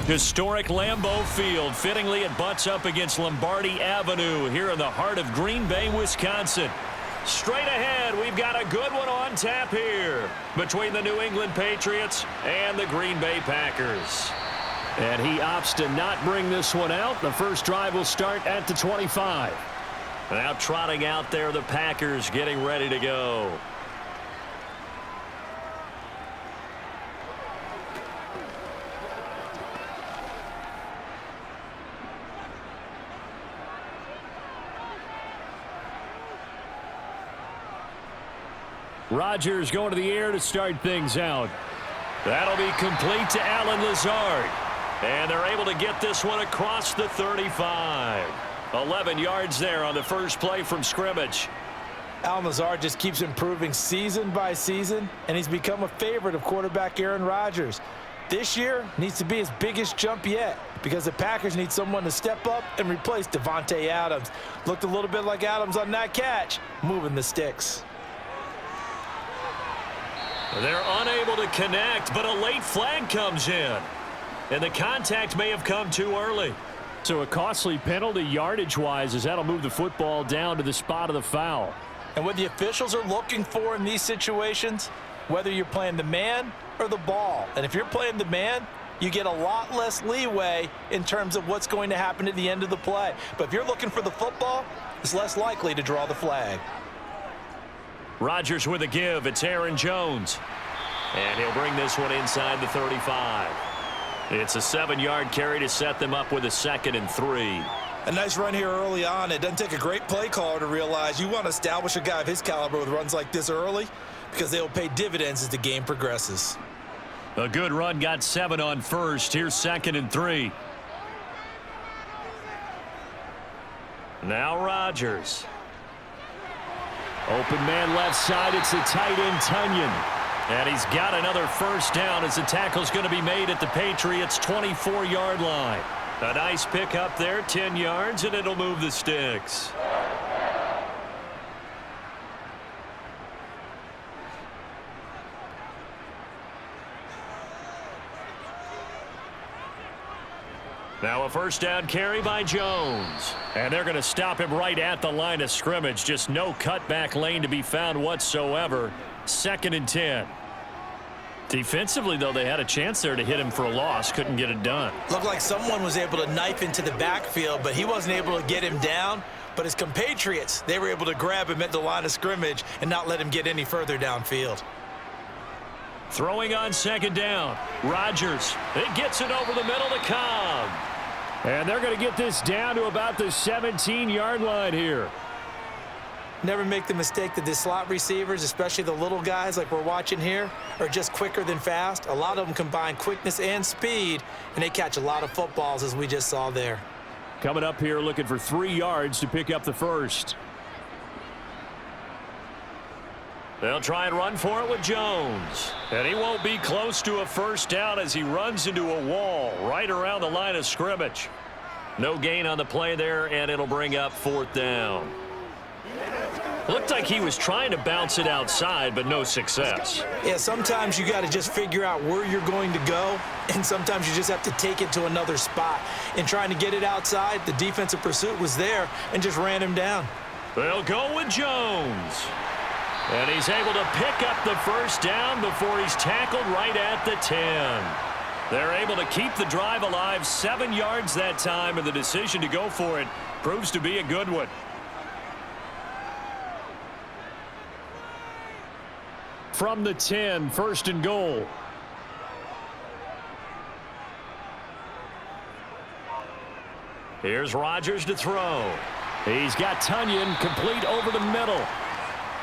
Historic Lambeau Field. Fittingly, it butts up against Lombardi Avenue here in the heart of Green Bay, Wisconsin. Straight ahead, we've got a good one on tap here between the New England Patriots and the Green Bay Packers. And he opts to not bring this one out. The first drive will start at the 25. Now trotting out there, the Packers getting ready to go. Rodgers going to the air to start things out. That'll be complete to Allen Lazard. And they're able to get this one across the 35. 11 yards there on the first play from scrimmage. Allen Lazard just keeps improving season by season, and he's become a favorite of quarterback Aaron Rodgers. This year needs to be his biggest jump yet because the Packers need someone to step up and replace Davante Adams. Looked a little bit like Adams on that catch, moving the sticks. They're unable to connect, but a late flag comes in. And the contact may have come too early. So a costly penalty yardage-wise as that'll move the football down to the spot of the foul. And what the officials are looking for in these situations, whether you're playing the man or the ball. And if you're playing the man, you get a lot less leeway in terms of what's going to happen at the end of the play. But if you're looking for the football, it's less likely to draw the flag. Rodgers with a give. It's Aaron Jones. And he'll bring this one inside the 35. It's a 7-yard carry to set them up with a 2nd and 3. A nice run here early on. It doesn't take a great play caller to realize you want to establish a guy of his caliber with runs like this early because they'll pay dividends as the game progresses. A good run, got 7 on first. Here's 2nd and 3. Now Rodgers. Open man left side. It's the tight end, Tunyon. And he's got another first down as the tackle's going to be made at the Patriots' 24-yard line. A nice pick up there, 10 yards, and it'll move the sticks. Now a first down carry by Jones. And they're going to stop him right at the line of scrimmage. Just no cutback lane to be found whatsoever. 2nd and 10. Defensively, though, they had a chance there to hit him for a loss. Couldn't get it done. Looked like someone was able to knife into the backfield, but he wasn't able to get him down. But his compatriots, they were able to grab him at the line of scrimmage and not let him get any further downfield. Throwing on 2nd down. Rodgers. It gets it over the middle to Cobb. And they're going to get this down to about the 17-yard line here. Never make the mistake that the slot receivers, especially the little guys like we're watching here, are just quicker than fast. A lot of them combine quickness and speed, and they catch a lot of footballs, as we just saw there. Coming up here looking for 3 yards to pick up the first. They'll try and run for it with Jones. And he won't be close to a first down as he runs into a wall right around the line of scrimmage. No gain on the play there, and it'll bring up 4th down. Looked like he was trying to bounce it outside, but no success. Yeah, sometimes you got to just figure out where you're going to go, and sometimes you just have to take it to another spot. In trying to get it outside, the defensive pursuit was there and just ran him down. They'll go with Jones. And he's able to pick up the first down before he's tackled right at the 10. They're able to keep the drive alive, 7 yards that time, and the decision to go for it proves to be a good one. From the 10, 1st and goal. Here's Rodgers to throw. He's got Tunyon complete over the middle.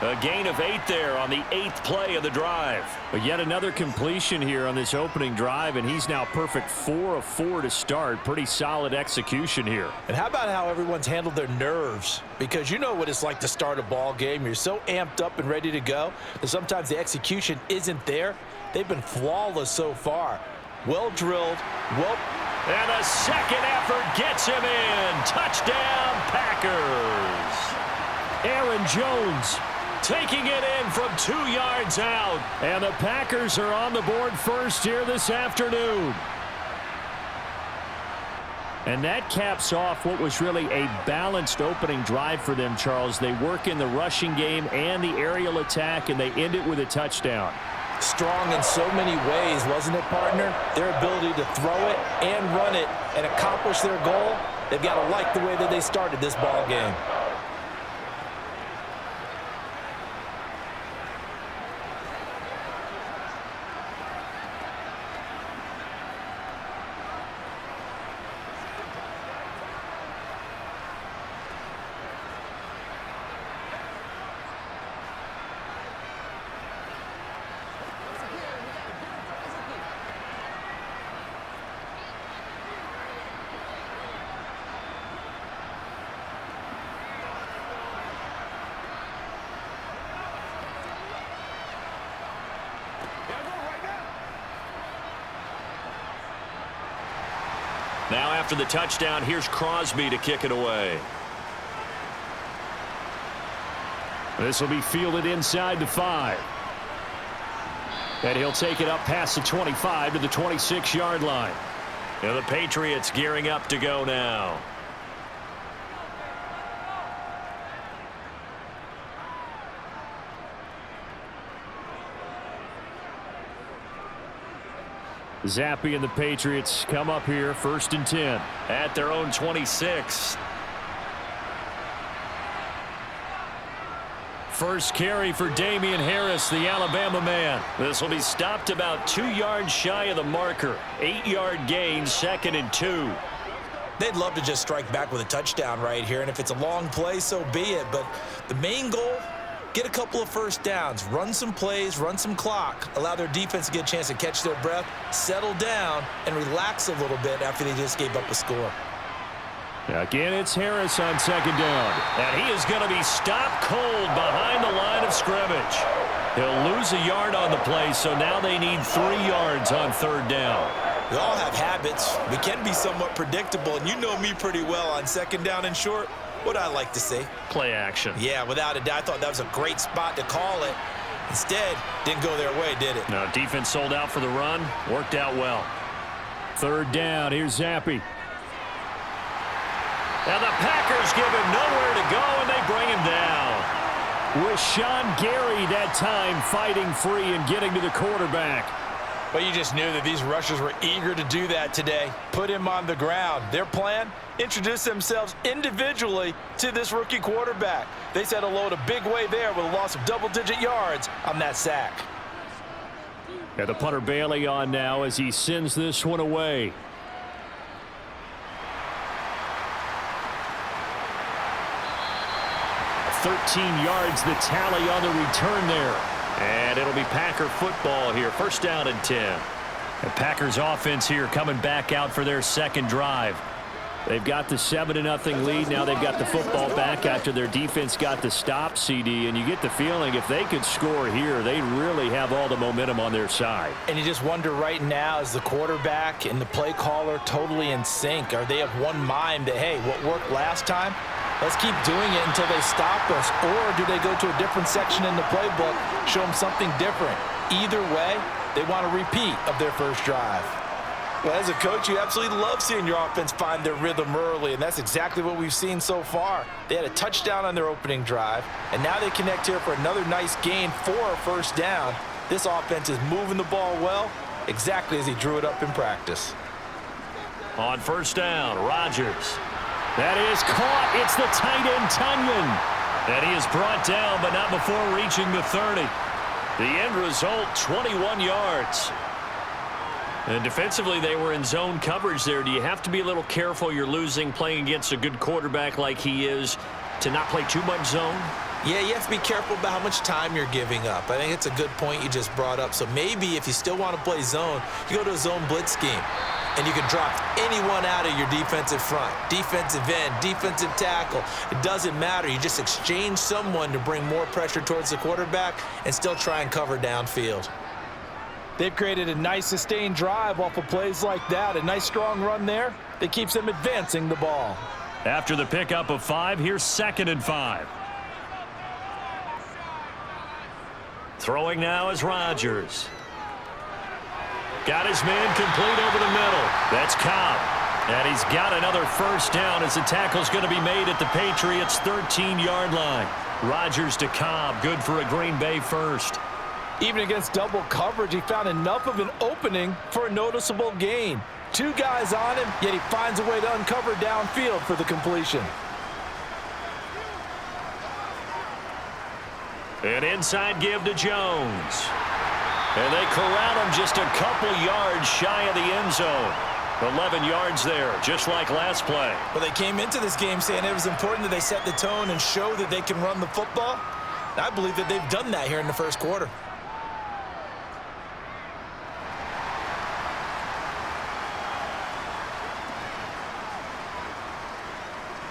A gain of 8 there on the 8th play of the drive. But yet another completion here on this opening drive, and he's now perfect 4 of 4 to start. Pretty solid execution here. And how about how everyone's handled their nerves? Because you know what it's like to start a ball game. You're so amped up and ready to go that sometimes the execution isn't there. They've been flawless so far. Well drilled, well. And a second effort gets him in. Touchdown, Packers. Aaron Jones taking it in from 2 yards out. And the Packers are on the board first here this afternoon. And that caps off what was really a balanced opening drive for them, Charles. They work in the rushing game and the aerial attack, and they end it with a touchdown. Strong in so many ways, wasn't it, partner? Their ability to throw it and run it and accomplish their goal, they've got to like the way that they started this ball game. Now after the touchdown, here's Crosby to kick it away. This will be fielded inside the 5. And he'll take it up past the 25 to the 26-yard line. And the Patriots gearing up to go now. Zappe and the Patriots come up here, 1st and 10. At their own 26. First carry for Damian Harris, the Alabama man. This will be stopped about 2 yards shy of the marker. 8-yard gain, 2nd and 2. They'd love to just strike back with a touchdown right here, and if it's a long play, so be it. But the main goal, get a couple of first downs, run some plays, run some clock, allow their defense to get a chance to catch their breath, settle down, and relax a little bit after they just gave up a score. Again, it's Harris on 2nd down. And he is going to be stopped cold behind the line of scrimmage. He'll lose a yard on the play, so now they need 3 yards on 3rd down. We all have habits. We can be somewhat predictable, and you know me pretty well on 2nd down and short. What I like to see? Play action. Yeah, without a doubt, I thought that was a great spot to call it. Instead, didn't go their way, did it? No, defense sold out for the run. Worked out well. 3rd down. Here's Zappe. And the Packers give him nowhere to go, and they bring him down. With Sean Gary that time fighting free and getting to the quarterback. But you just knew that these rushers were eager to do that today. Put him on the ground. Their plan? Introduce themselves individually to this rookie quarterback. They said hello to Big Way there with a loss of double-digit yards on that sack. And the punter Bailey on now as he sends this one away. A 13 yards the tally on the return there. And it'll be Packer football here. 1st down and 10. The Packers offense here coming back out for their 2nd drive. They've got the 7-0 lead. Now they've got the football back after their defense got the stop, CD. And you get the feeling if they could score here, they really have all the momentum on their side. And you just wonder right now, is the quarterback and the play caller totally in sync? Are they of one mind that, hey, what worked last time? Let's keep doing it until they stop us. Or do they go to a different section in the playbook, show them something different? Either way, they want a repeat of their first drive. Well, as a coach, you absolutely love seeing your offense find their rhythm early, and that's exactly what we've seen so far. They had a touchdown on their opening drive, and now they connect here for another nice gain for a 1st down. This offense is moving the ball well, exactly as he drew it up in practice. On 1st down, Rodgers. That is caught. It's the tight end, Tunyon. And he is brought down, but not before reaching the 30. The end result, 21 yards. And defensively, they were in zone coverage there. Do you have to be a little careful? You're losing, playing against a good quarterback like he is, to not play too much zone? Yeah, you have to be careful about how much time you're giving up. I think it's a good point you just brought up. So maybe if you still want to play zone, you go to a zone blitz scheme. And you can drop anyone out of your defensive front. Defensive end, defensive tackle. It doesn't matter. You just exchange someone to bring more pressure towards the quarterback and still try and cover downfield. They've created a nice sustained drive off of plays like that. A nice strong run there that keeps them advancing the ball. After the pickup of 5, here's 2nd and 5. Throwing now is Rodgers. Got his man complete over the middle. That's Cobb. And he's got another first down as the tackle's going to be made at the Patriots' 13-yard line. Rodgers to Cobb, good for a Green Bay first. Even against double coverage, he found enough of an opening for a noticeable gain. Two guys on him, yet he finds a way to uncover downfield for the completion. An inside give to Jones. And they corral him just a couple yards shy of the end zone. 11 yards there, just like last play. Well, they came into this game saying it was important that they set the tone and show that they can run the football. And I believe that they've done that here in the first quarter.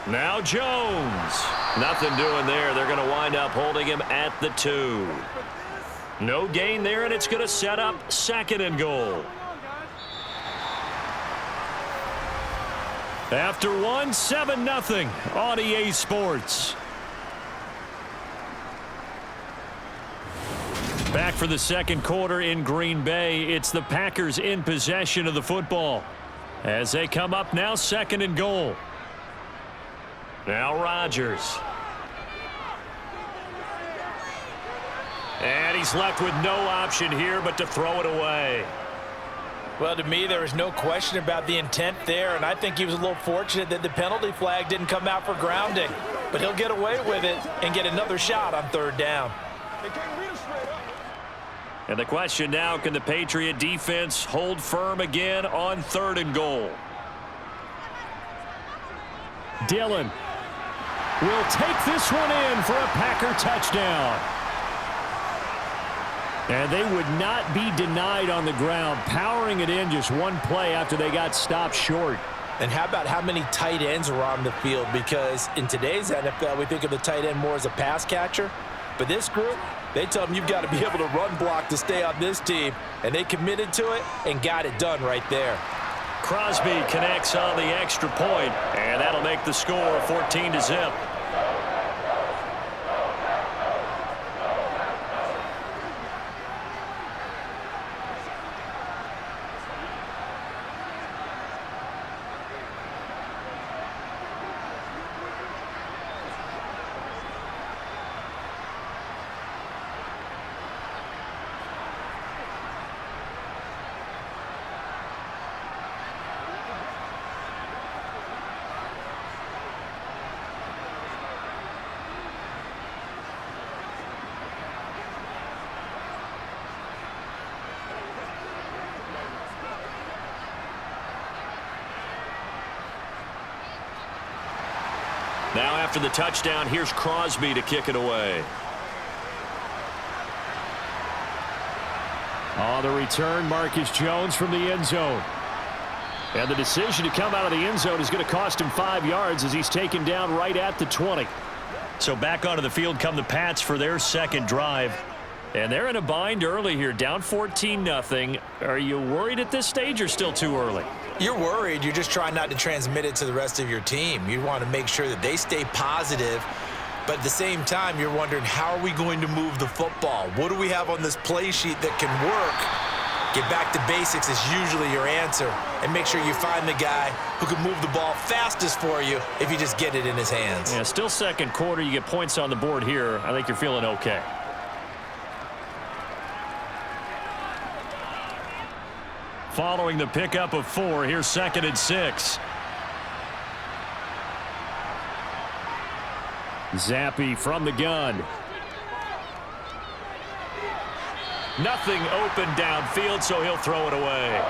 Now Jones. Nothing doing there. They're going to wind up holding him at the 2. No gain there, and it's going to set up 2nd and goal. After 1, 7-0 on EA Sports. Back for the second quarter in Green Bay. It's the Packers in possession of the football. As they come up now, 2nd and goal. Now Rodgers. And he's left with no option here but to throw it away. Well, to me, there was no question about the intent there, and I think he was a little fortunate that the penalty flag didn't come out for grounding. But he'll get away with it and get another shot on 3rd down. And the question now, can the Patriot defense hold firm again on 3rd and goal? Dillon will take this one in for a Packer touchdown. And they would not be denied on the ground, powering it in just one play after they got stopped short. And how about how many tight ends were on the field? Because in today's NFL, we think of the tight end more as a pass catcher. But this group, they tell them you've got to be able to run block to stay on this team. And they committed to it and got it done right there. Crosby connects on the extra point, and that'll make the score 14-0. Now after the touchdown, here's Crosby to kick it away. On the return, Marcus Jones from the end zone. And the decision to come out of the end zone is going to cost him 5 yards as he's taken down right at the 20. So back onto the field come the Pats for their second drive. And they're in a bind early here, down 14-0. Are you worried at this stage or still too early? You're worried. You're just trying not to transmit it to the rest of your team. You want to make sure that they stay positive. But at the same time, you're wondering, how are we going to move the football? What do we have on this play sheet that can work? Get back to basics is usually your answer. And make sure you find the guy who can move the ball fastest for you if you just get it in his hands. Yeah, still second quarter. You get points on the board here. I think you're feeling okay. Following the pickup of 4, here's 2nd and 6. Zappe from the gun. Nothing open downfield, so he'll throw it away.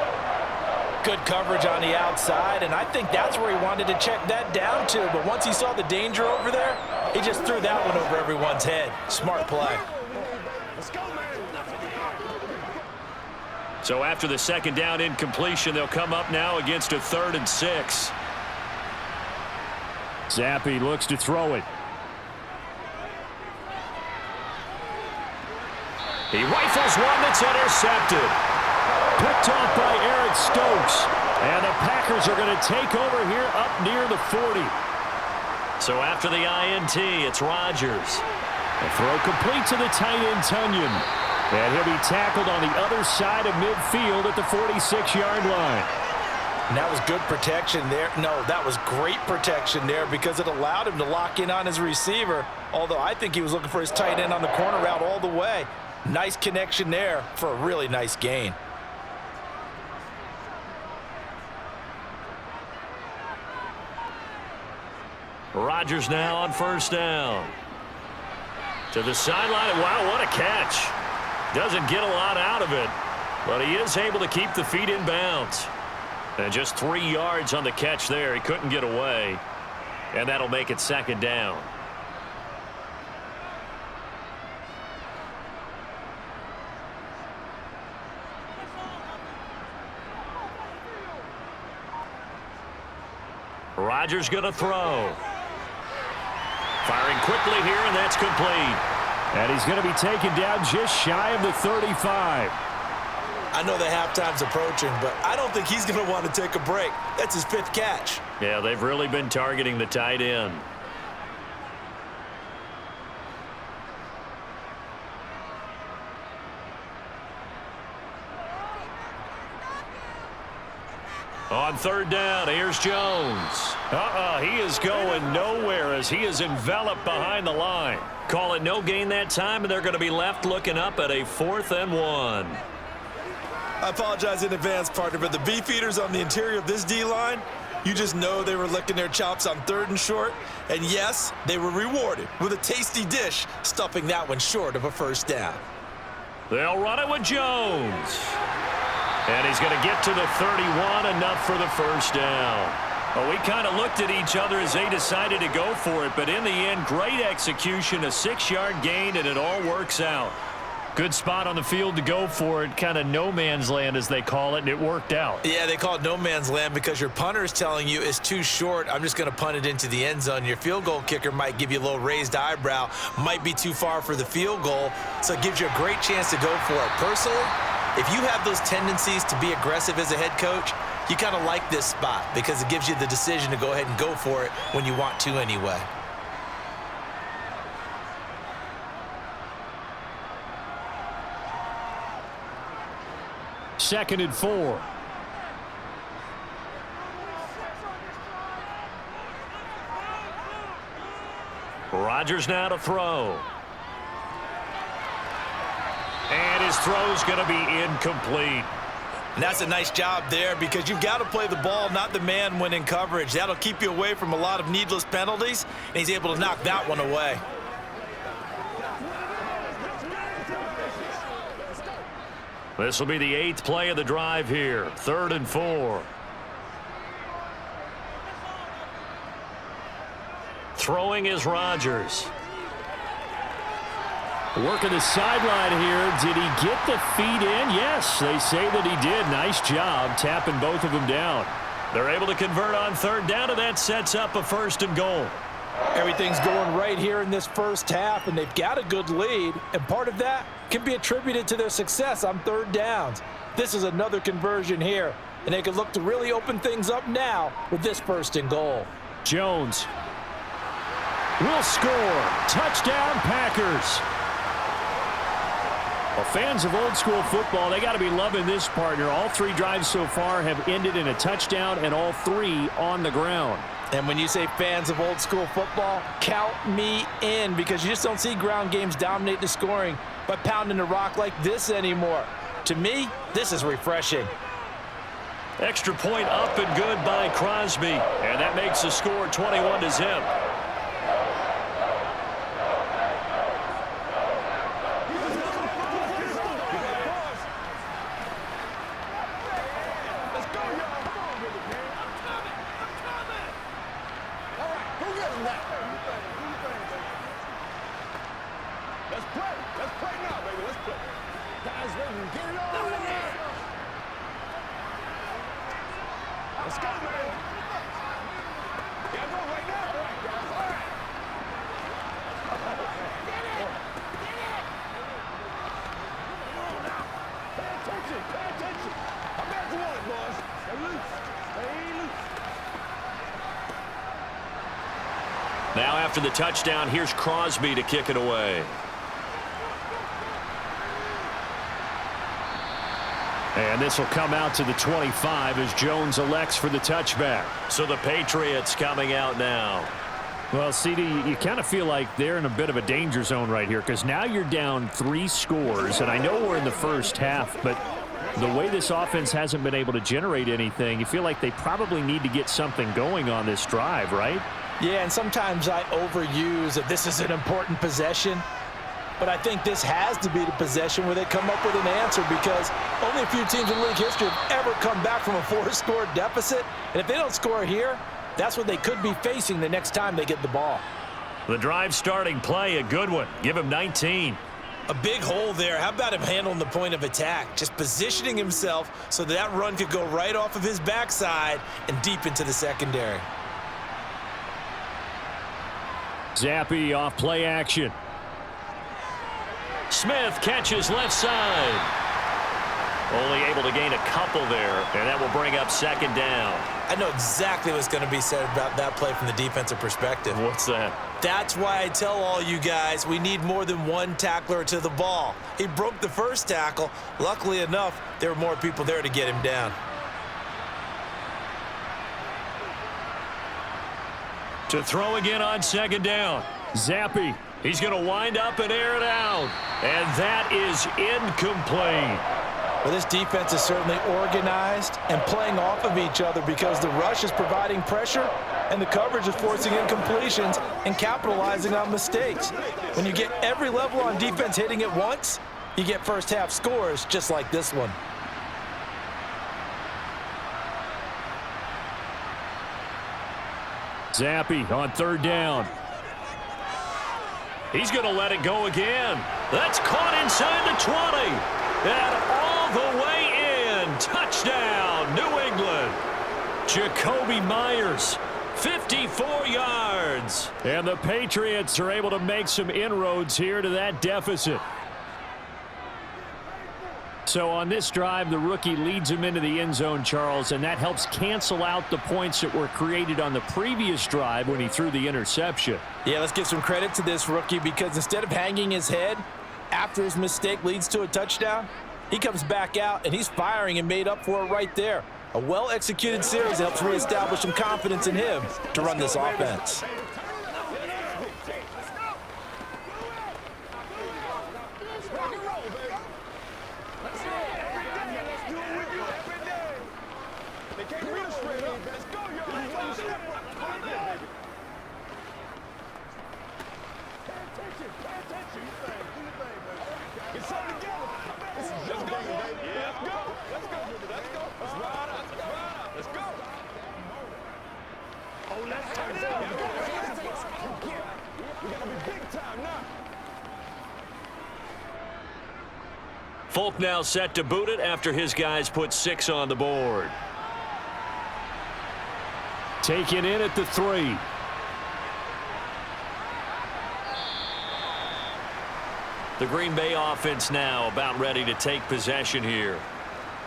Good coverage on the outside, and I think that's where he wanted to check that down to. But once he saw the danger over there, he just threw that one over everyone's head. Smart play. So after the second down incompletion, they'll come up now against a 3rd and 6. Zappe looks to throw it. He rifles one that's intercepted. Picked off by Eric Stokes. And the Packers are going to take over here up near the 40. So after the INT, it's Rodgers. The throw complete to the tight end, Tunyon. And he'll be tackled on the other side of midfield at the 46-yard line. And that was good protection there. No, that was great protection there because it allowed him to lock in on his receiver, although I think he was looking for his tight end on the corner route all the way. Nice connection there for a really nice gain. Rodgers now on first down. To the sideline. Wow, what a catch. Doesn't get a lot out of it, but he is able to keep the feet in bounds. And just 3 yards on the catch there. He couldn't get away. And that'll make it second down. Rodgers going to throw. Firing quickly here, and that's complete. And he's going to be taken down just shy of the 35. I know the halftime's approaching, but I don't think he's going to want to take a break. That's his 5th catch. Yeah, they've really been targeting the tight end. On third down, here's Jones. He is going nowhere as he is enveloped behind the line. Call it no gain that time, and they're going to be left looking up at a 4th and 1. I apologize in advance, partner, but the beefeaters on the interior of this D-line, you just know they were licking their chops on 3rd and short. And yes, they were rewarded with a tasty dish, stuffing that one short of a first down. They'll run it with Jones. And he's going to get to the 31, enough for the first down. Well, we kind of looked at each other as they decided to go for it, but in the end, great execution, a 6-yard gain, and it all works out. Good spot on the field to go for it, kind of no man's land as they call it, and it worked out. Yeah, they call it no man's land because your punter is telling you it's too short. I'm just going to punt it into the end zone. Your field goal kicker might give you a little raised eyebrow, might be too far for the field goal, so it gives you a great chance to go for it. Personally, if you have those tendencies to be aggressive as a head coach, you kind of like this spot because it gives you the decision to go ahead and go for it when you want to anyway. Second and 4. Rodgers now to throw. And his throw's going to be incomplete. And that's a nice job there because you've got to play the ball, not the man when in coverage. That'll keep you away from a lot of needless penalties, and he's able to knock that one away. This will be the 8th play of the drive here. 3rd and 4. Throwing is Rodgers. Working the sideline here. Did he get the feet in? Yes, they say that he did. Nice job tapping both of them down. They're able to convert on 3rd down, and that sets up a 1st and goal. Everything's going right here in this first half, and they've got a good lead, and part of that can be attributed to their success on 3rd downs. This is another conversion here, and they can look to really open things up now with this 1st and goal. Jones will score. Touchdown, Packers. Well, fans of old school football, they got to be loving this, partner. All 3 drives so far have ended in a touchdown, and all 3 on the ground. And when you say fans of old school football, count me in because you just don't see ground games dominate the scoring by pounding the rock like this anymore. To me, this is refreshing. Extra point up and good by Crosby, and that makes the score 21-zip. Now after the touchdown, here's Crosby to kick it away. And this will come out to the 25 as Jones elects for the touchback. So the Patriots coming out now. Well, CD, you kind of feel like they're in a bit of a danger zone right here because now you're down 3 scores, and I know we're in the first half, but the way this offense hasn't been able to generate anything, you feel like they probably need to get something going on this drive, right? Yeah, and sometimes I overuse that this is an important possession. But I think this has to be the possession where they come up with an answer because only a few teams in league history have ever come back from a 4-score deficit. And if they don't score here, that's what they could be facing the next time they get the ball. The drive starting play, a good one. Give him 19. A big hole there. How about him handling the point of attack? Just positioning himself so that run could go right off of his backside and deep into the secondary. Zappe off play action. Smith catches left side. Only able to gain a couple there, and that will bring up second down. I know exactly what's going to be said about that play from the defensive perspective. What's that? That's why I tell all you guys we need more than one tackler to the ball. He broke the first tackle. Luckily enough, there were more people there to get him down. To throw again on second down. Zappe. He's going to wind up and air it out. And that is incomplete. Well, this defense is certainly organized and playing off of each other because the rush is providing pressure and the coverage is forcing incompletions and capitalizing on mistakes. When you get every level on defense hitting at once, you get first half scores just like this one. Zappe on third down. He's going to let it go again. That's caught inside the 20. And all the way in. Touchdown, New England. Jacoby Myers, 54 yards. And the Patriots are able to make some inroads here to that deficit. So on this drive, the rookie leads him into the end zone, Charles, and that helps cancel out the points that were created on the previous drive when he threw the interception. Yeah, let's give some credit to this rookie because instead of hanging his head after his mistake leads to a touchdown, he comes back out and he's firing and made up for it right there. A well-executed series helps reestablish some confidence in him to run this offense. Folk now set to boot it after his guys put 6 on the board. Taken in at the 3. The Green Bay offense now about ready to take possession here.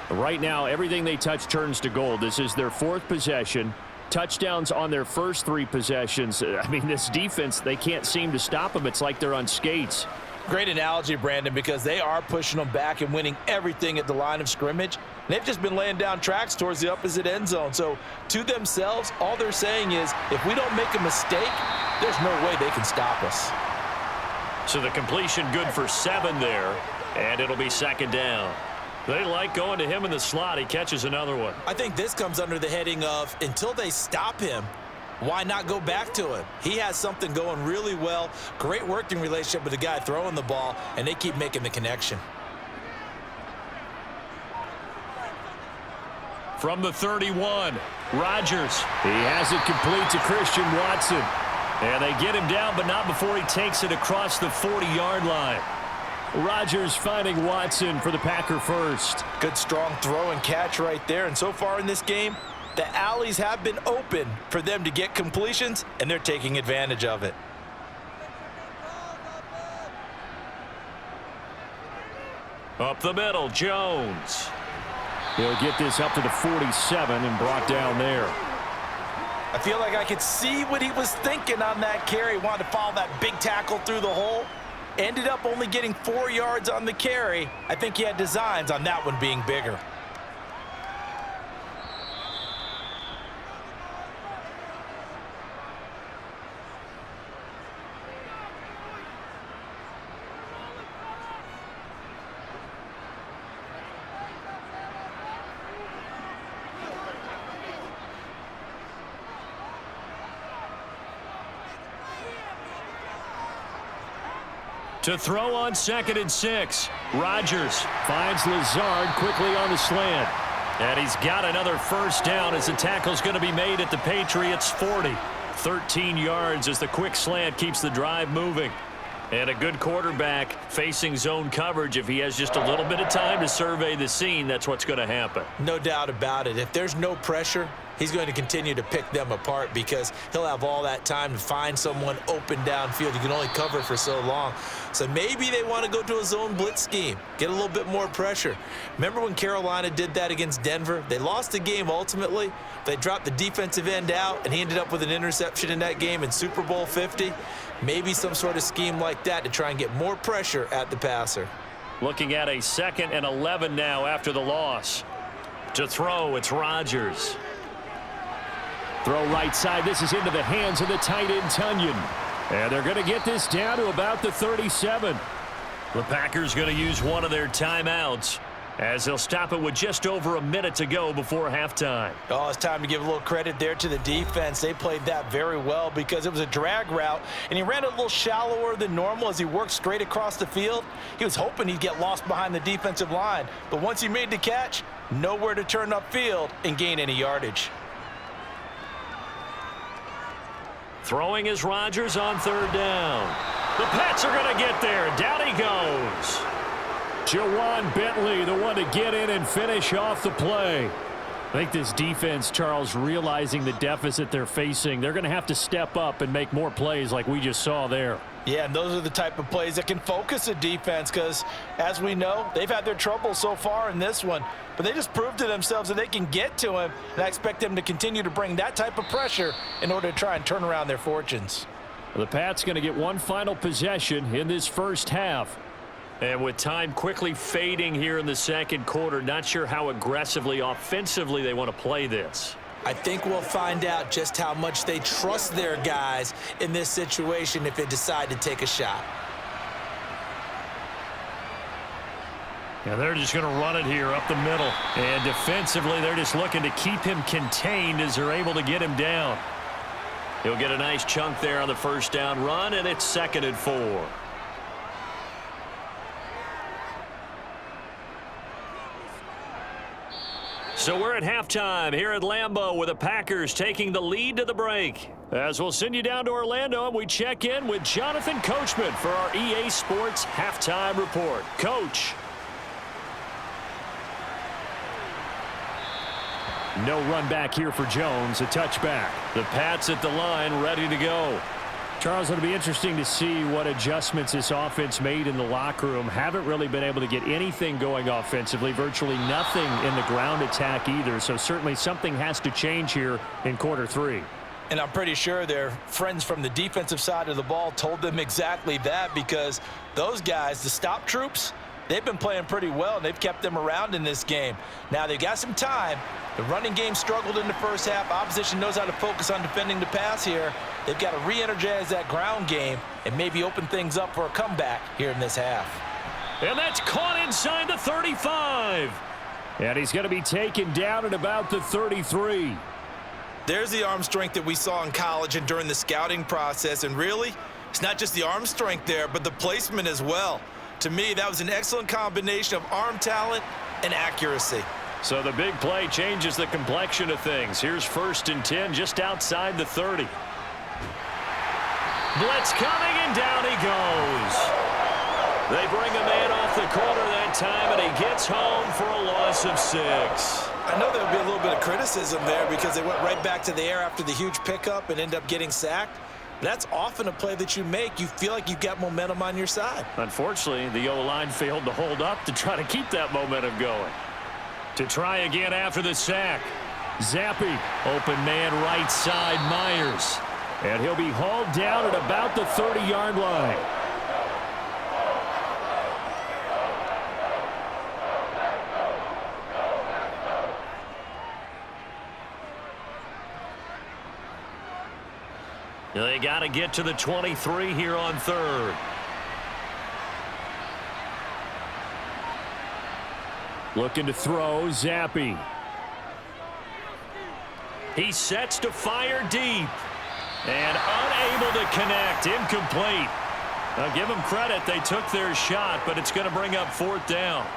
Right now, everything they touch turns to gold. This is their 4th possession. Touchdowns on their first 3 possessions. I mean, this defense, they can't seem to stop them. It's like they're on skates. Great analogy, Brandon, because they are pushing them back and winning everything at the line of scrimmage. They've just been laying down tracks towards the opposite end zone. So to themselves, all they're saying is, if we don't make a mistake, there's no way they can stop us. So the completion good for 7 there, and it'll be second down. They like going to him in the slot. He catches another one. I think this comes under the heading of until they stop him, why not go back to him? He has something going really well. Great working relationship with the guy throwing the ball, and they keep making the connection. From the 31, Rodgers. He has it complete to Christian Watson. And they get him down, but not before he takes it across the 40-yard line. Rodgers finding Watson for the Packer first. Good strong throw and catch right there. And so far in this game, the alleys have been open for them to get completions, and they're taking advantage of it. Up the middle, Jones. He'll get this up to the 47 and brought down there. I feel like I could see what he was thinking on that carry. Wanted to follow that big tackle through the hole. Ended up only getting 4 yards on the carry. I think he had designs on that one being bigger. To throw on 2nd and 6. Rodgers finds Lazard quickly on the slant. And he's got another first down as the tackle's going to be made at the Patriots' 40. 13 yards as the quick slant keeps the drive moving. And a good quarterback facing zone coverage. If he has just a little bit of time to survey the scene, that's what's going to happen. No doubt about it. If there's no pressure, he's going to continue to pick them apart because he'll have all that time to find someone open downfield. You can only cover for so long. So maybe they want to go to a zone blitz scheme, get a little bit more pressure. Remember when Carolina did that against Denver? They lost the game ultimately. They dropped the defensive end out, and he ended up with an interception in that game in Super Bowl 50. Maybe some sort of scheme like that to try and get more pressure at the passer. Looking at a 2nd and 11 now after the loss. To throw, it's Rodgers. Throw right side. This is into the hands of the tight end, Tunyon. And they're going to get this down to about the 37. The Packers going to use one of their timeouts as they'll stop it with just over a minute to go before halftime. Oh, it's time to give a little credit there to the defense. They played that very well because it was a drag route, and he ran a little shallower than normal as he worked straight across the field. He was hoping he'd get lost behind the defensive line, but once he made the catch, nowhere to turn upfield and gain any yardage. Throwing is Rodgers on 3rd down. The Pats are going to get there. Down he goes. Jawan Bentley, the one to get in and finish off the play. I think this defense, Charles, realizing the deficit they're facing, they're going to have to step up and make more plays like we just saw there. Yeah, and those are the type of plays that can focus a defense because, as we know, they've had their trouble so far in this one. But they just proved to themselves that they can get to him, and I expect them to continue to bring that type of pressure in order to try and turn around their fortunes. The Pats going to get one final possession in this first half. And with time quickly fading here in the 2nd quarter, not sure how aggressively, offensively they want to play this. I think we'll find out just how much they trust their guys in this situation if they decide to take a shot. And they're just going to run it here up the middle. And defensively, they're just looking to keep him contained as they're able to get him down. He'll get a nice chunk there on the first down run, and it's 2nd and 4. So we're at halftime here at Lambeau with the Packers taking the lead to the break. As we'll send you down to Orlando, and we check in with Jonathan Coachman for our EA Sports Halftime Report. Coach. No run back here for Jones, a touchback. The Pats at the line, ready to go. Charles, it'll be interesting to see what adjustments this offense made in the locker room. Haven't really been able to get anything going offensively, virtually nothing in the ground attack either. So certainly something has to change here in quarter 3. And I'm pretty sure their friends from the defensive side of the ball told them exactly that because those guys, the stop troops, they've been playing pretty well, and they've kept them around in this game. Now, they've got some time. The running game struggled in the first half. Opposition knows how to focus on defending the pass here. They've got to re-energize that ground game and maybe open things up for a comeback here in this half. And that's caught inside the 35. And he's going to be taken down at about the 33. There's the arm strength that we saw in college and during the scouting process. And really, it's not just the arm strength there, but the placement as well. To me, that was an excellent combination of arm talent and accuracy. So the big play changes the complexion of things. Here's 1st and 10 just outside the 30. Blitz coming, and down he goes. They bring a man off the corner that time, and he gets home for a loss of 6. I know there would be a little bit of criticism there because they went right back to the air after the huge pickup and end up getting sacked. That's often a play that you make. You feel like you've got momentum on your side. Unfortunately, the O-line failed to hold up to try to keep that momentum going. To try again after the sack. Zappe, open man right side, Myers. And he'll be hauled down at about the 30-yard line. They got to get to the 23 here on 3rd. Looking to throw, Zappe. He sets to fire deep. And unable to connect, incomplete. Now give them credit. They took their shot, but it's going to bring up 4th down.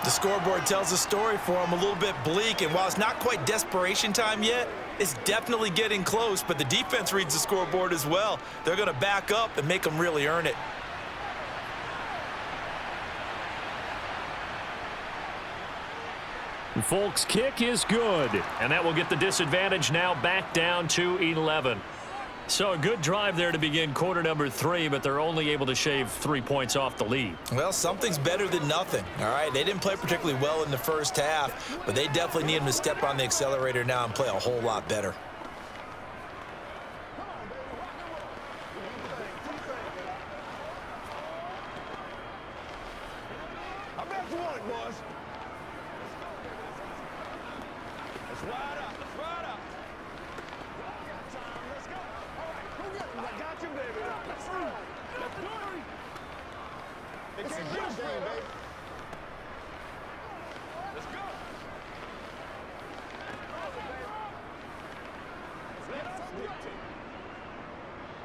The scoreboard tells a story for them, a little bit bleak, and while it's not quite desperation time yet, it's definitely getting close, but the defense reads the scoreboard as well. They're going to back up and make them really earn it. Folk's kick is good, and that will get the disadvantage now back down to 11. So a good drive there to begin quarter number 3, but they're only able to shave 3 points off the lead. Well, something's better than nothing, all right? They didn't play particularly well in the first half, but they definitely need them to step on the accelerator now and play a whole lot better.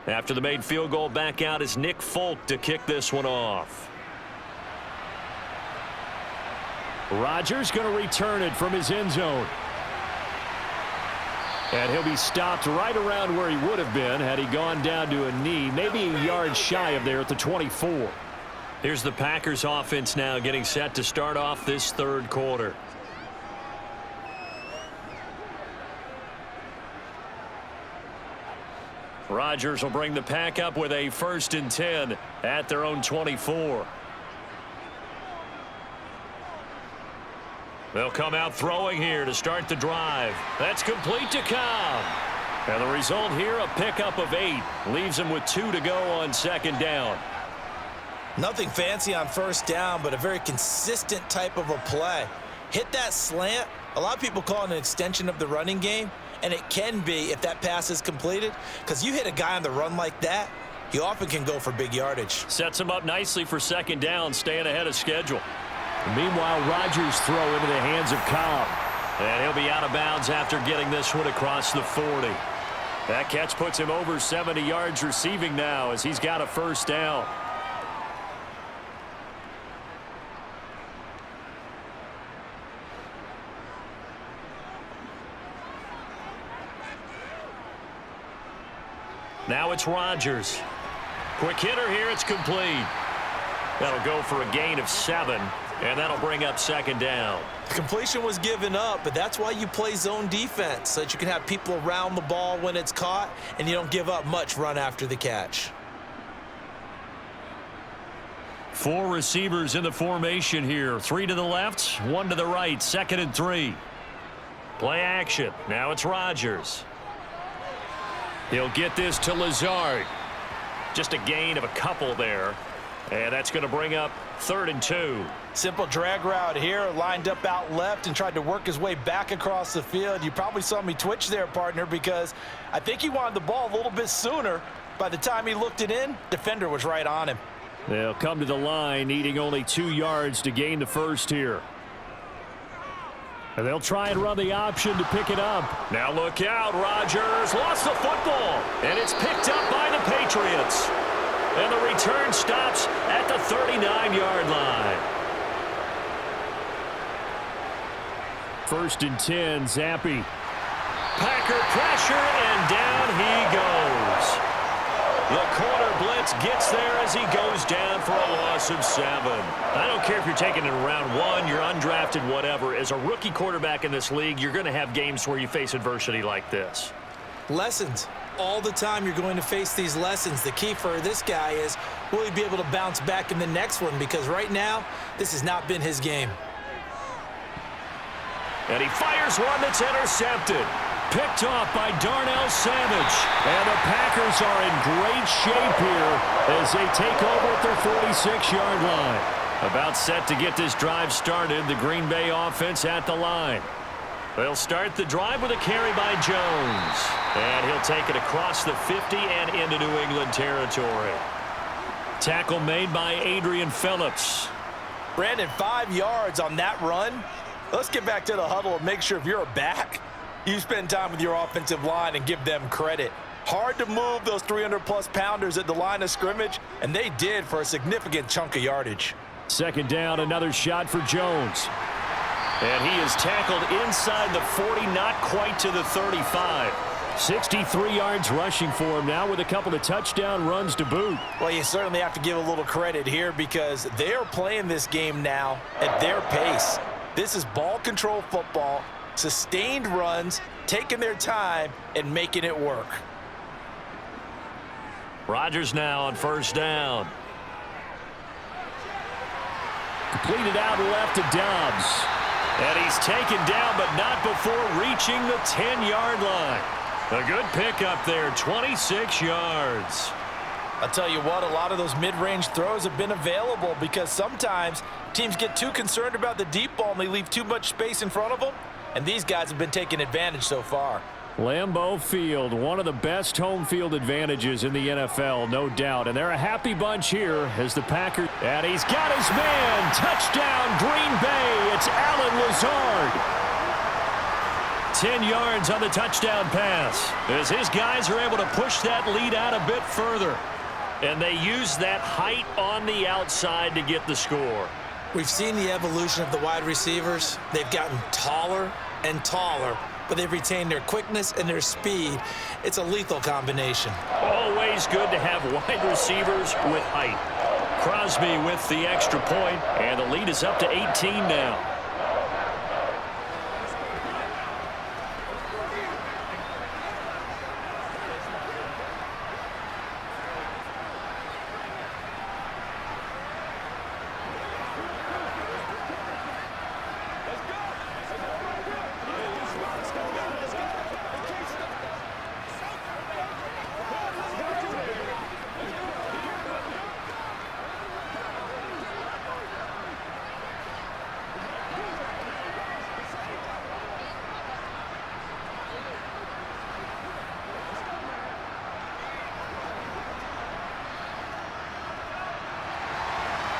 After the made field goal, back out is Nick Folk to kick this one off. Rodgers going to return it from his end zone. And he'll be stopped right around where he would have been had he gone down to a knee, maybe a yard shy of there at the 24. Here's the Packers offense now getting set to start off this 3rd quarter. Rodgers will bring the pack up with a 1st and 10 at their own 24. They'll come out throwing here to start the drive. That's complete to Cobb. And the result here, a pickup of 8. Leaves him with 2 to go on 2nd down. Nothing fancy on 1st down, but a very consistent type of a play. Hit that slant. A lot of people call it an extension of the running game, and it can be if that pass is completed, because you hit a guy on the run like that, he often can go for big yardage. Sets him up nicely for 2nd down, staying ahead of schedule. Meanwhile, Rodgers throw into the hands of Cobb. And he'll be out of bounds after getting this one across the 40. That catch puts him over 70 yards receiving now as he's got a 1st down. Now it's Rodgers. Quick hitter here. It's complete. That'll go for a gain of 7, and that'll bring up 2nd down. The completion was given up, but that's why you play zone defense, so that you can have people around the ball when it's caught, and you don't give up much run after the catch. 4 receivers in the formation here. 3 to the left, 1 to the right. 2nd and 3. Play action. Now it's Rodgers. He'll get this to Lazard. Just a gain of a couple there. And that's going to bring up 3rd and 2. Simple drag route here, lined up out left and tried to work his way back across the field. You probably saw me twitch there, partner, because I think he wanted the ball a little bit sooner. By the time he looked it in, defender was right on him. They'll come to the line, needing only 2 yards to gain the 1st here. And they'll try and run the option to pick it up. Now look out, Rodgers lost the football, and it's picked up by the Patriots. And the return stops at the 39-yard line. 1st and 10, Zappe. Packer pressure, and down he goes. The corner blitz gets there as he goes down for a loss of 7. I don't care if you're taking it in round 1, you're undrafted, whatever. As a rookie quarterback in this league, you're going to have games where you face adversity like this. Lessons. All the time you're going to face these lessons. The key for this guy is, will he be able to bounce back in the next one? Because right now, this has not been his game. And he fires one that's intercepted. Picked off by Darnell Savage. And the Packers are in great shape here as they take over at their 46-yard line. About set to get this drive started. The Green Bay offense at the line. They'll start the drive with a carry by Jones. And he'll take it across the 50 and into New England territory. Tackle made by Adrian Phillips. Brandon, 5 yards on that run. Let's get back to the huddle and make sure if you're a back, you spend time with your offensive line and give them credit. Hard to move those 300-plus pounders at the line of scrimmage, and they did for a significant chunk of yardage. Second down, another shot for Jones. And he is tackled inside the 40, not quite to the 35. 63 yards rushing for him now with a couple of touchdown runs to boot. Well, you certainly have to give a little credit here because they're playing this game now at their pace. This is ball control football, sustained runs, taking their time, and making it work. Rodgers now on first down. Completed out left to Dobbs. And he's taken down, but not before reaching the 10-yard line. A good pickup there, 26 yards. I'll tell you what, a lot of those mid-range throws have been available because sometimes teams get too concerned about the deep ball and they leave too much space in front of them, and these guys have been taking advantage so far. Lambeau Field, one of the best home field advantages in the NFL, no doubt. And they're a happy bunch here as the Packers. And he's got his man. Touchdown, Green Bay. It's Allen Lazard. 10 yards on the touchdown pass as his guys are able to push that lead out a bit further. And they use that height on the outside to get the score. We've seen the evolution of the wide receivers. They've gotten taller and taller, but they've retained their quickness and their speed. It's a lethal combination. Always good to have wide receivers with height. Crosby with the extra point, and the lead is up to 18 now.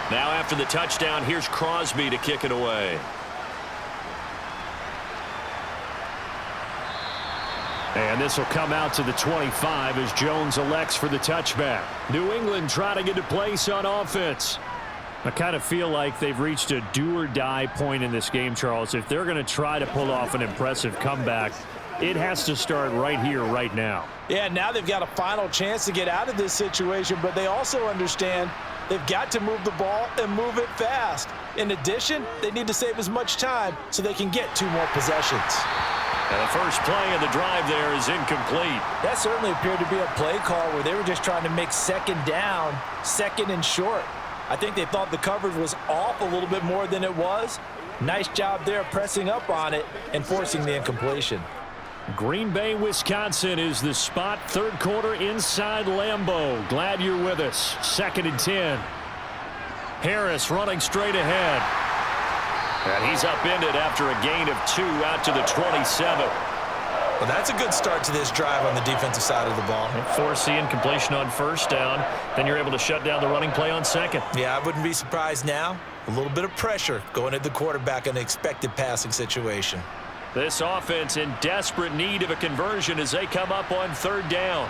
Now after the touchdown, here's Crosby to kick it away. And this will come out to the 25 as Jones elects for the touchback. New England trying to get a place on offense. I kind of feel like they've reached a do-or-die point in this game, Charles. If they're going to try to pull off an impressive comeback, it has to start right here, right now. Yeah, now they've got a final chance to get out of this situation, but they also understand they've got to move the ball and move it fast. In addition, they need to save as much time so they can get 2 more possessions. And the first play of the drive there is incomplete. That certainly appeared to be a play call where they were just trying to make second down, second and short. I think they thought the coverage was off a little bit more than it was. Nice job there pressing up on it and forcing the incompletion. Green Bay, Wisconsin is the spot. Third quarter inside Lambeau. Glad you're with us. 2nd and 10. Harris running straight ahead. And he's upended after a gain of 2 out to the 27. Well, that's a good start to this drive on the defensive side of the ball. Force the incompletion on first down. Then you're able to shut down the running play on second. Yeah, I wouldn't be surprised now. A little bit of pressure going at the quarterback in an expected passing situation. This offense in desperate need of a conversion as they come up on 3rd down.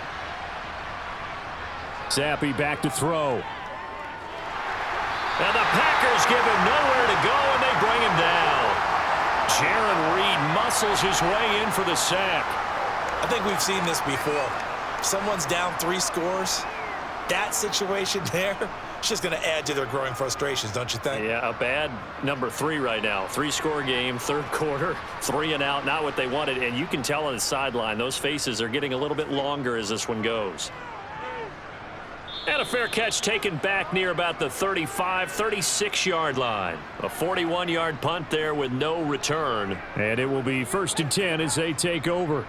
Zappe back to throw. And the Packers give him nowhere to go, and they bring him down. Jaron Reed muscles his way in for the sack. I think we've seen this before. If someone's down 3 scores, that situation there, it's just going to add to their growing frustrations, don't you think? Yeah, a bad number 3 right now. 3-score game, 3rd quarter, 3 and out, not what they wanted. And you can tell on the sideline, those faces are getting a little bit longer as this one goes. And a fair catch taken back near about the 35, 36-yard line. A 41-yard punt there with no return. And it will be 1st and 10 as they take over.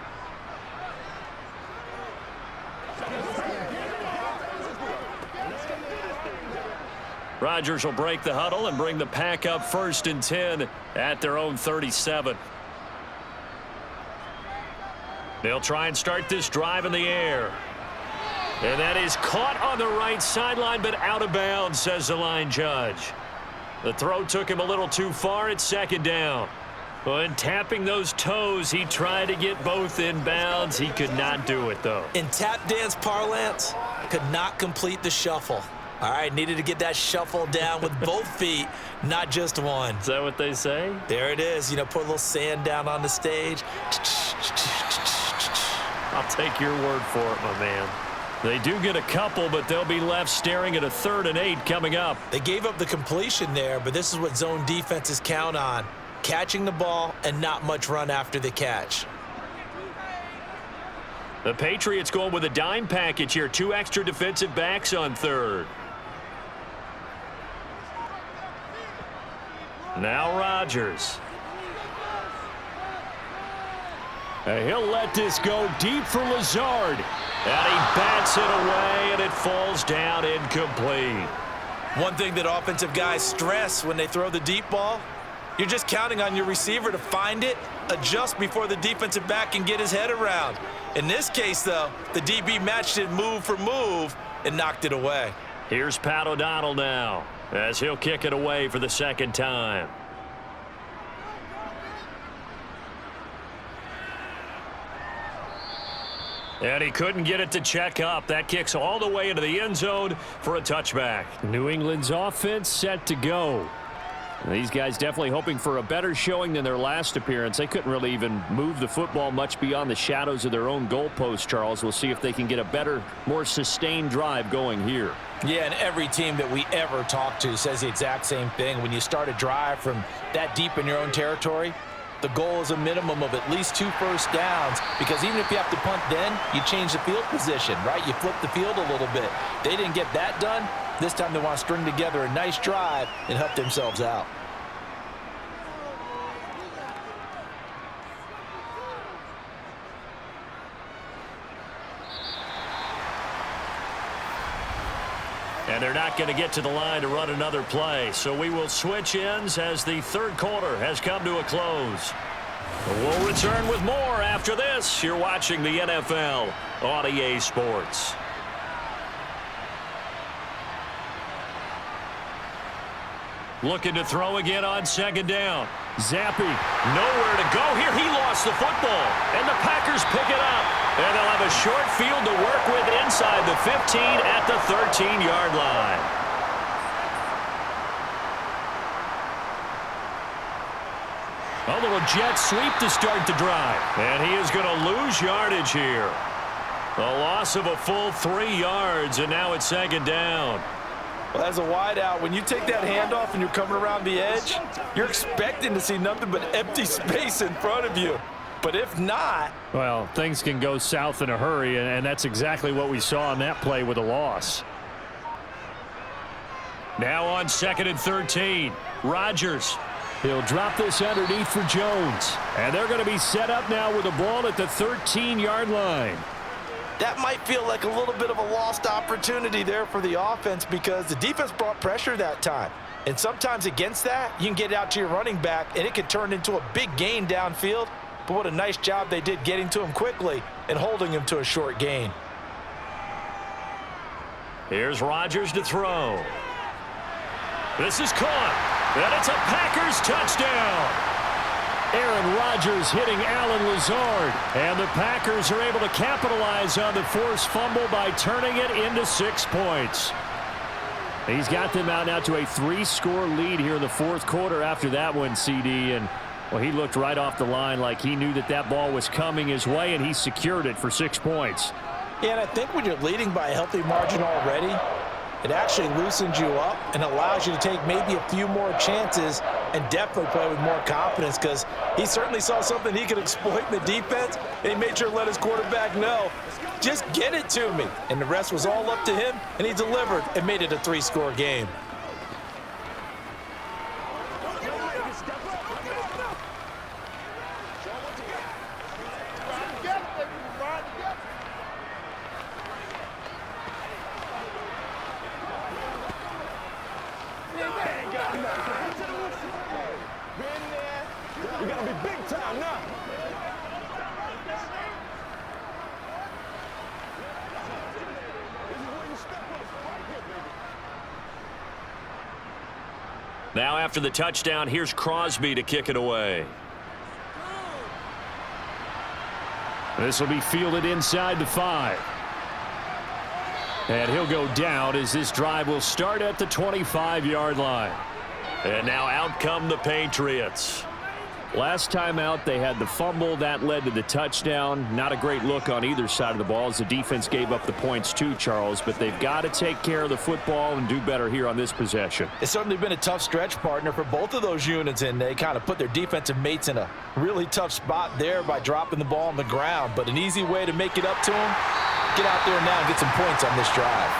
Rodgers will break the huddle and bring the pack up 1st and 10 at their own 37. They'll try and start this drive in the air. And that is caught on the right sideline, but out of bounds, says the line judge. The throw took him a little too far. It's 2nd down. Well, in tapping those toes, he tried to get both in bounds. He could not do it, though. In tap dance parlance, could not complete the shuffle. All right, needed to get that shuffle down with both feet, not just one. Is that what they say? There it is. You know, put a little sand down on the stage. I'll take your word for it, my man. They do get a couple, but they'll be left staring at a 3rd and 8 coming up. They gave up the completion there, but this is what zone defenses count on. Catching the ball and not much run after the catch. The Patriots going with a dime package here. 2 extra defensive backs on 3rd. Now Rodgers. And he'll let this go deep for Lazard. And he bats it away, and it falls down incomplete. One thing that offensive guys stress when they throw the deep ball, you're just counting on your receiver to find it, adjust before the defensive back can get his head around. In this case, though, the DB matched it move for move and knocked it away. Here's Pat O'Donnell now, as he'll kick it away for the 2nd time. And he couldn't get it to check up. That kicks all the way into the end zone for a touchback. New England's offense set to go. These guys definitely hoping for a better showing than their last appearance. They couldn't really even move the football much beyond the shadows of their own goalpost, Charles. We'll see if they can get a better, more sustained drive going here. Yeah, and every team that we ever talk to says the exact same thing. When you start a drive from that deep in your own territory, the goal is a minimum of at least 2 first downs, because even if you have to punt then, you change the field position, right? You flip the field a little bit. They didn't get that done. This time they want to string together a nice drive and help themselves out. And they're not going to get to the line to run another play. So we will switch ends as the 3rd quarter has come to a close. We'll return with more after this. You're watching the NFL on EA Sports. Looking to throw again on 2nd down. Zappe, nowhere to go here. He lost the football, and the Packers pick it up. And they'll have a short field to work with inside the 15 at the 13-yard line. A little jet sweep to start the drive. And he is going to lose yardage here. A loss of a full 3 yards, and now it's 2nd down. Well, as a wideout, when you take that handoff and you're coming around the edge, you're expecting to see nothing but empty space in front of you. But if not... well, things can go south in a hurry, and that's exactly what we saw on that play with a loss. Now on 2nd and 13, Rodgers. He'll drop this underneath for Jones. And they're going to be set up now with the ball at the 13-yard line. That might feel like a little bit of a lost opportunity there for the offense, because the defense brought pressure that time. And sometimes against that, you can get out to your running back, and it can turn into a big gain downfield. But what a nice job they did getting to him quickly and holding him to a short gain. Here's Rodgers to throw. This is caught, and it's a Packers touchdown. Aaron Rodgers hitting Alan Lazard, and the Packers are able to capitalize on the forced fumble by turning it into 6 points. He's got them out now to a 3-score lead here in the 4th quarter after that one, CD, and well, he looked right off the line like he knew that that ball was coming his way, and he secured it for 6 points. Yeah, and I think when you're leading by a healthy margin already, it actually loosens you up and allows you to take maybe a few more chances and definitely play with more confidence, because he certainly saw something he could exploit in the defense, and he made sure to let his quarterback know, just get it to me. And the rest was all up to him, and he delivered and made it a 3-score game. Now after the touchdown, here's Crosby to kick it away. This will be fielded inside the 5. And he'll go down as this drive will start at the 25-yard line. And now out come the Patriots. Last time out, they had the fumble. That led to the touchdown. Not a great look on either side of the ball as the defense gave up the points too, Charles. But they've got to take care of the football and do better here on this possession. It's certainly been a tough stretch, partner, for both of those units, and they kind of put their defensive mates in a really tough spot there by dropping the ball on the ground. But an easy way to make it up to them, get out there now and get some points on this drive.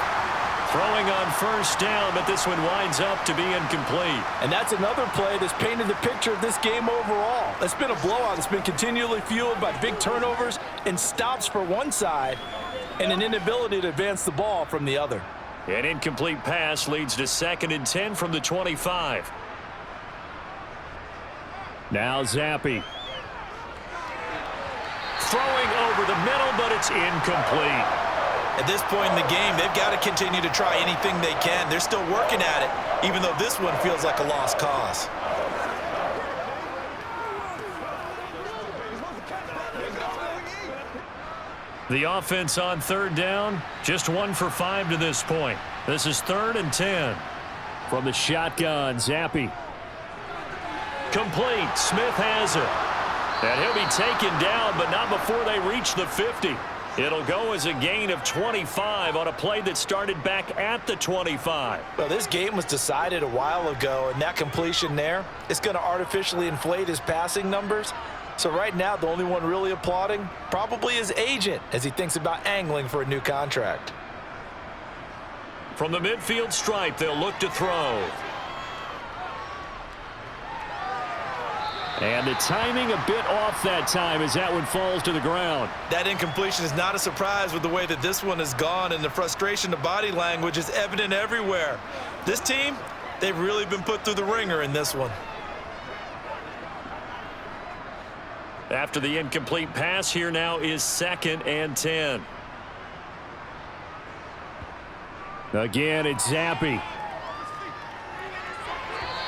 Throwing on first down, but this one winds up to be incomplete. And that's another play that's painted the picture of this game overall. It's been a blowout. It's been continually fueled by big turnovers and stops for one side and an inability to advance the ball from the other. An incomplete pass leads to 2nd and 10 from the 25. Now Zappe. Throwing over the middle, but it's incomplete. At this point in the game, they've got to continue to try anything they can. They're still working at it, even though this one feels like a lost cause. The offense on 3rd down, just 1 for 5 to this point. This is 3rd and 10. From the shotgun, Zappe. Complete. Smith has it. And he'll be taken down, but not before they reach the 50. It'll go as a gain of 25 on a play that started back at the 25. Well, this game was decided a while ago, and that completion there is going to artificially inflate his passing numbers. So right now, the only one really applauding probably his agent as he thinks about angling for a new contract. From the midfield stripe, they'll look to throw. And the timing a bit off that time as that one falls to the ground. That incompletion is not a surprise with the way that this one has gone, and the frustration, the body language is evident everywhere. This team, they've really been put through the ringer in this one. After the incomplete pass, here now is 2nd and 10. Again, it's Zappe.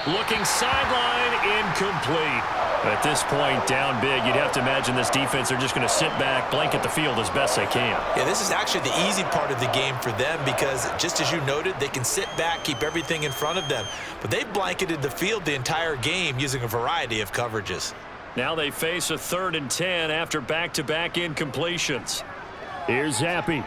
Looking sideline, incomplete. At this point, down big, you'd have to imagine this defense are just going to sit back, blanket the field as best they can. Yeah, this is actually the easy part of the game for them because, just as you noted, they can sit back, keep everything in front of them. But they've blanketed the field the entire game using a variety of coverages. Now they face a 3rd and 10 after back-to-back incompletions. Here's Zappe.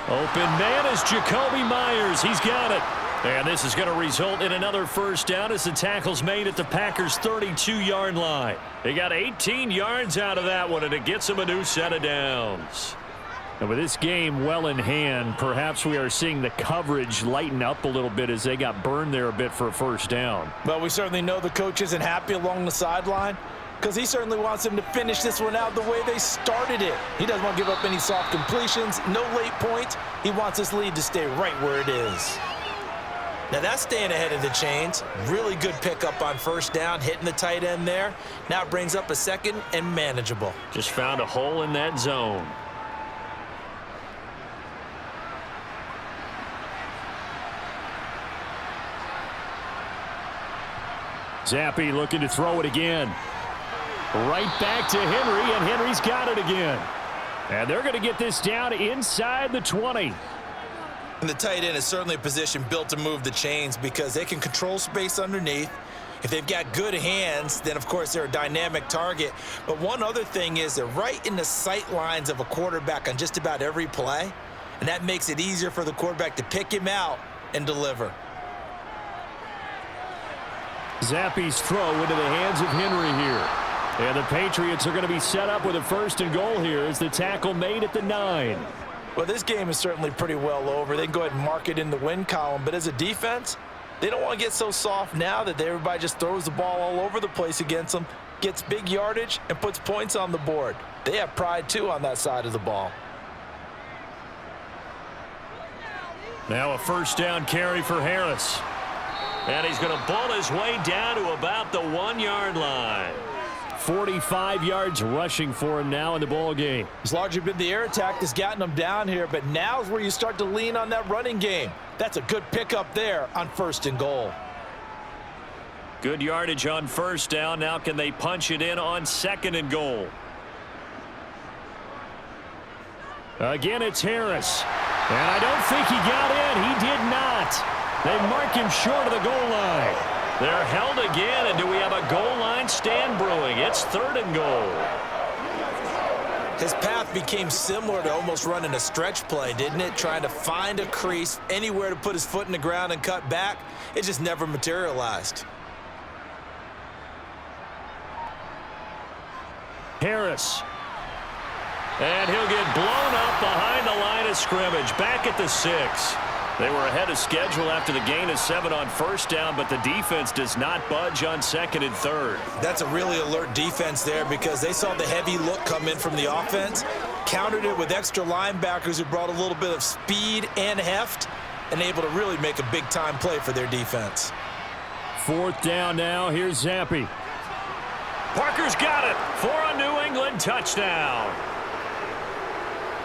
Open man is Jacoby Myers. He's got it. And this is going to result in another first down as the tackle's made at the Packers' 32-yard line. They got 18 yards out of that one, and it gets them a new set of downs. And with this game well in hand, perhaps we are seeing the coverage lighten up a little bit as they got burned there a bit for a first down. Well, we certainly know the coach isn't happy along the sideline because he certainly wants them to finish this one out the way they started it. He doesn't want to give up any soft completions, no late points. He wants this lead to stay right where it is. Now that's staying ahead of the chains. Really good pickup on first down, hitting the tight end there. Now it brings up a 2nd and manageable. Just found a hole in that zone. Zappe looking to throw it again. Right back to Henry, and Henry's got it again. And they're going to get this down inside the 20. And the tight end is certainly a position built to move the chains because they can control space underneath. If they've got good hands, then, of course, they're a dynamic target. But one other thing is they're right in the sight lines of a quarterback on just about every play, and that makes it easier for the quarterback to pick him out and deliver. Zappe's throw into the hands of Henry here. And the Patriots are going to be set up with a 1st and goal here as the tackle made at the 9. Well, this game is certainly pretty well over. They can go ahead and mark it in the win column. But as a defense, they don't want to get so soft now that everybody just throws the ball all over the place against them, gets big yardage, and puts points on the board. They have pride, too, on that side of the ball. Now a first down carry for Harris. And he's going to bull his way down to about the 1-yard line. 45 yards rushing for him now in the ball game. It's largely been the air attack that's gotten them down here, but now is where you start to lean on that running game. That's a good pickup there on 1st and goal. Good yardage on first down. Now can they punch it in on 2nd and goal? Again, it's Harris. And I don't think he got in. He did not. They mark him short of the goal line. They're held again, and do we have a goal line stand brewing? It's 3rd and goal. His path became similar to almost running a stretch play, didn't it? Trying to find a crease, anywhere to put his foot in the ground and cut back. It just never materialized. Harris. And he'll get blown up behind the line of scrimmage. Back at the 6. They were ahead of schedule after the gain of 7 on 1st down, but the defense does not budge on 2nd and 3rd. That's a really alert defense there because they saw the heavy look come in from the offense, countered it with extra linebackers who brought a little bit of speed and heft, and able to really make a big-time play for their defense. 4th down now. Here's Zappe. Parker's got it for a New England touchdown.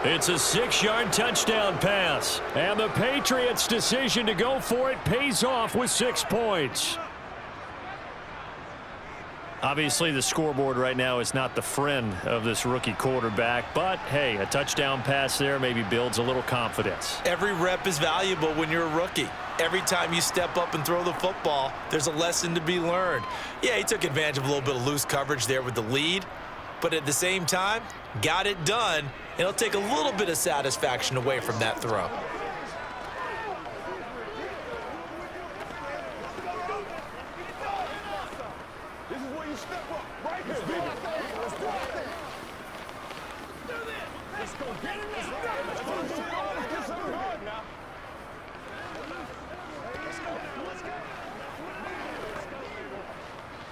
It's a 6-yard touchdown pass, and the Patriots' decision to go for it pays off with 6 points. Obviously, the scoreboard right now is not the friend of this rookie quarterback, but, hey, a touchdown pass there maybe builds a little confidence. Every rep is valuable when you're a rookie. Every time you step up and throw the football, there's a lesson to be learned. Yeah, he took advantage of a little bit of loose coverage there with the lead, but at the same time, got it done. It'll take a little bit of satisfaction away from that throw. This is where you step up, right here, baby. Let's do it. Let's go get it. Let's go. Let's get something hard now. Let's go. Let's go.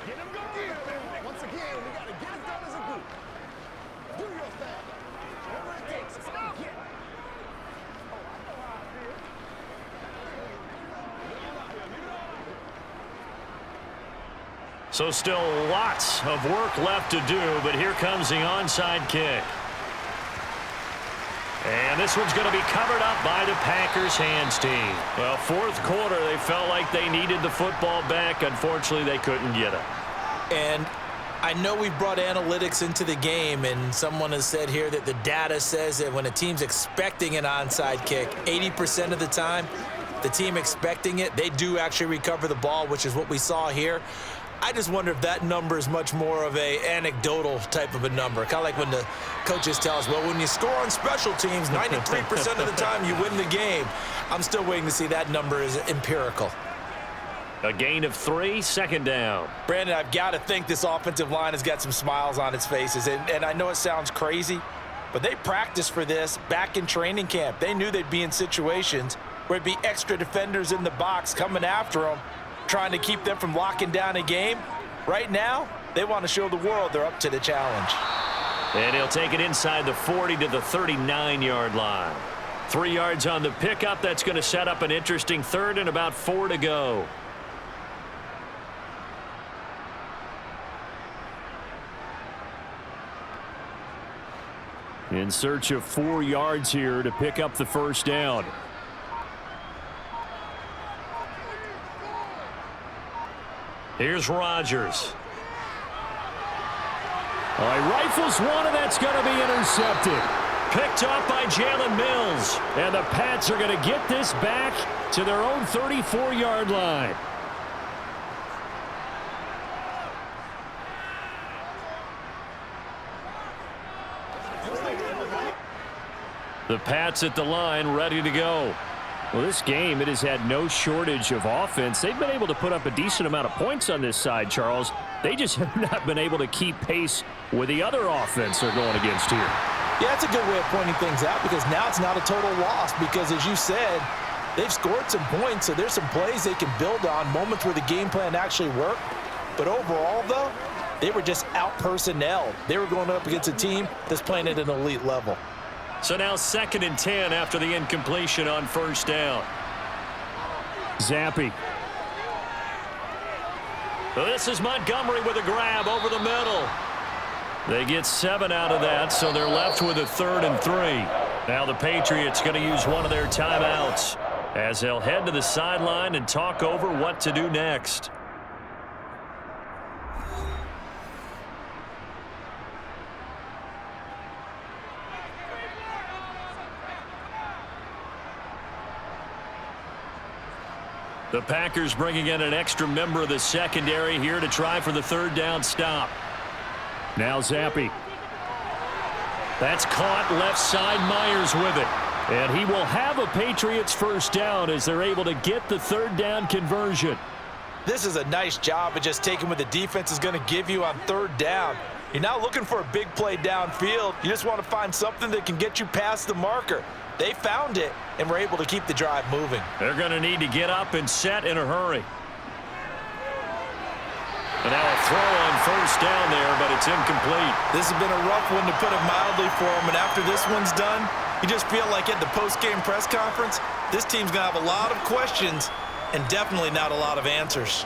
Get him going. Once again, we got to get it done as a group. Do your thing. Whatever it takes. Let's go. Get it. So still lots of work left to do, but here comes the onside kick. And this one's going to be covered up by the Packers hands team. Well, 4th quarter, they felt like they needed the football back. Unfortunately, they couldn't get it. And I know we've brought analytics into the game, and someone has said here that the data says that when a team's expecting an onside kick, 80% of the time, the team expecting it, they do actually recover the ball, which is what we saw here. I just wonder if that number is much more of a anecdotal type of a number. Kind of like when the coaches tell us, well, when you score on special teams, 93% of the time you win the game. I'm still waiting to see that number is empirical. A gain of 3, 2nd down. Brandon, I've got to think this offensive line has got some smiles on its faces. And I know it sounds crazy, but they practiced for this back in training camp. They knew they'd be in situations where it'd be extra defenders in the box coming after them, trying to keep them from locking down a game. Right now, they want to show the world they're up to the challenge. And he'll take it inside the 40 to the 39-yard line. 3 yards on the pickup. That's going to set up an interesting 3rd and about 4 to go. In search of 4 yards here to pick up the 1st down. Here's Rodgers. He rifles one, and that's going to be intercepted. Picked off by Jalen Mills. And the Pats are going to get this back to their own 34-yard line. The Pats at the line, ready to go. Well, this game, it has had no shortage of offense. They've been able to put up a decent amount of points on this side, Charles. They just have not been able to keep pace with the other offense they're going against here. Yeah, that's a good way of pointing things out because now it's not a total loss because, as you said, they've scored some points, so there's some plays they can build on, moments where the game plan actually worked. But overall, though, they were just out-personnelled. They were going up against a team that's playing at an elite level. So now 2nd and 10 after the incompletion on 1st down. Zappe. This is Montgomery with a grab over the middle. They get 7 out of that, so they're left with a 3rd and 3. Now the Patriots going to use one of their timeouts as they'll head to the sideline and talk over what to do next. The Packers bringing in an extra member of the secondary here to try for the third down stop. Now Zappe. That's caught left side. Myers with it. And he will have a Patriots first down as they're able to get the third down conversion. This is a nice job of just taking what the defense is going to give you on third down. You're not looking for a big play downfield. You just want to find something that can get you past the marker. They found it and were able to keep the drive moving. They're going to need to get up and set in a hurry. And now a throw on first down there, but it's incomplete. This has been a rough one, to put it mildly, for them. And after this one's done, you just feel like at the post-game press conference, this team's going to have a lot of questions and definitely not a lot of answers.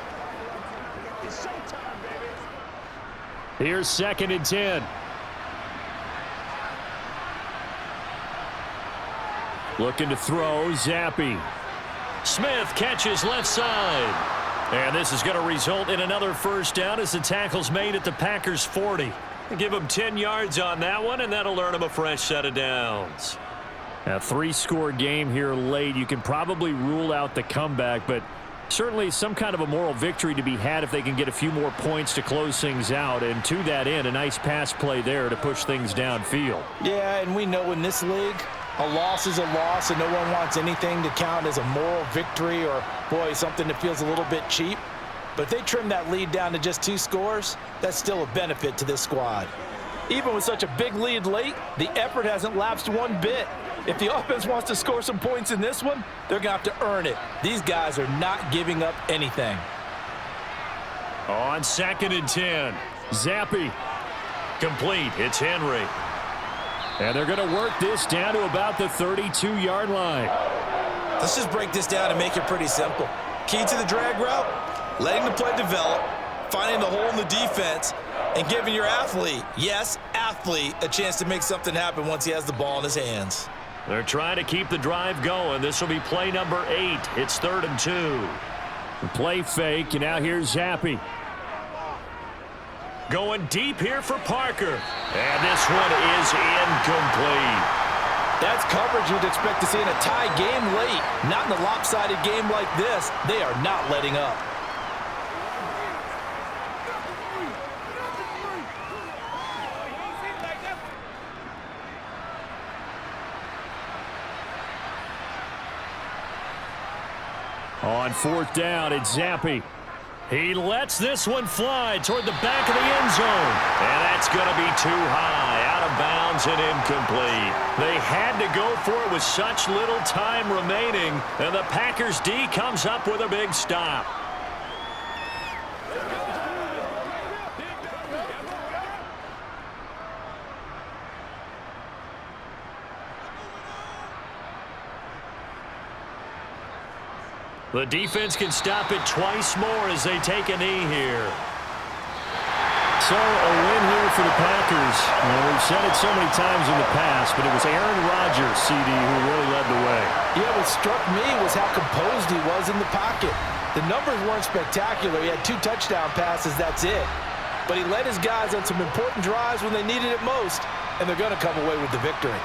Here's 2nd and 10. Looking to throw, Zappe. Smith catches left side. And this is going to result in another first down as the tackle's made at the Packers 40. Give them 10 yards on that one, and that'll earn them a fresh set of downs. A 3-score game here late. You can probably rule out the comeback, but certainly some kind of a moral victory to be had if they can get a few more points to close things out. And to that end, a nice pass play there to push things downfield. Yeah, and we know in this league, a loss is a loss, and no one wants anything to count as a moral victory or, boy, something that feels a little bit cheap. But if they trim that lead down to just 2 scores, that's still a benefit to this squad. Even with such a big lead late, the effort hasn't lapsed one bit. If the offense wants to score some points in this one, they're going to have to earn it. These guys are not giving up anything. On 2nd and 10, Zappe. Complete. It's Henry. And they're going to work this down to about the 32-yard line. Let's just break this down and make it pretty simple. Key to the drag route, letting the play develop, finding the hole in the defense, and giving your athlete, yes, athlete, a chance to make something happen once he has the ball in his hands. They're trying to keep the drive going. This will be play number 8. It's 3rd and 2. The play fake, and now here's Zappe. Going deep here for Parker. And this one is incomplete. That's coverage you'd expect to see in a tie game late. Not in a lopsided game like this. They are not letting up. On 4th down, it's Zappe. He lets this one fly toward the back of the end zone. And that's going to be too high, out of bounds and incomplete. They had to go for it with such little time remaining, and the Packers D comes up with a big stop. The defense can stop it twice more as they take a knee here. So a win here for the Packers. We've said it so many times in the past, but it was Aaron Rodgers, CD, who really led the way. Yeah, what struck me was how composed he was in the pocket. The numbers weren't spectacular. He had 2 touchdown passes, that's it. But he led his guys on some important drives when they needed it most, and they're going to come away with the victory.